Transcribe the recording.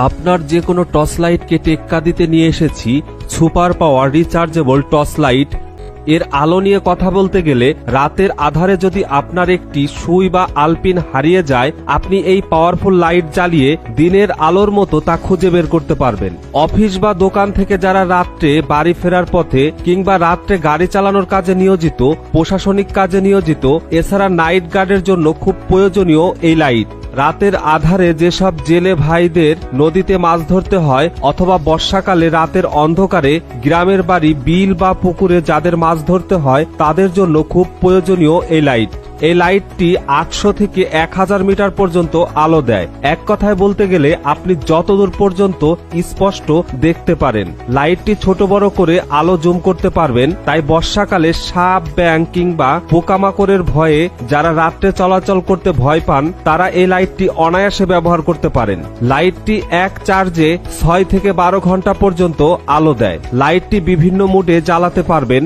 আপনার যে কোনো টর্চ লাইটকে টেক্কা দিতে নিয়ে এসেছি super power rechargeable torch light. এর আলো নিয়ে কথা বলতে গেলে রাতের আধারে যদি আপনার একটি সুই বা আলপিন হারিয়ে যায়, আপনি এই পাওয়ারফুল লাইট জ্বালিয়ে দিনের আলোর মতো তা খুঁজে বের করতে পারবেন। অফিস বা দোকান থেকে যারা রাত্রে বাড়ি ফেরার পথে কিংবা রাত্রে গাড়ি চালানোর কাজে নিয়োজিত, প্রশাসনিক কাজে নিয়োজিত, এছাড়া নাইট গার্ডের জন্য খুব প্রয়োজনীয় এই লাইট। রাতের আধারে যেসব জেলে ভাইদের নদীতে মাছ ধরতে হয় অথবা বর্ষাকালে রাতের অন্ধকারে গ্রামের বাড়ি বিল বা পুকুরে যাদের মাছ ধরতে হয় তাদের জন্য খুব প্রয়োজনীয় এই লাইট। এই লাইটটি 800 থেকে 1000 মিটার পর্যন্ত আলো দেয়। এক কথায় বলতে গেলে আপনি যতদূর পর্যন্ত স্পষ্ট দেখতে পারেন। লাইটটি ছোট বড় করে আলো জুম করতে পারবেন, তাই বর্ষাকালে সাপ, ব্যাঙ কিংবা পোকামাকড়ের ভয়ে যারা রাত্রে চলাচল করতে ভয় পান তারা এই লাইটটি অনায়াসে ব্যবহার করতে পারেন। লাইটটি এক চার্জে 6 থেকে 12 ঘন্টা পর্যন্ত আলো দেয়। লাইটটি বিভিন্ন মুডে জ্বালাতে পারবেন।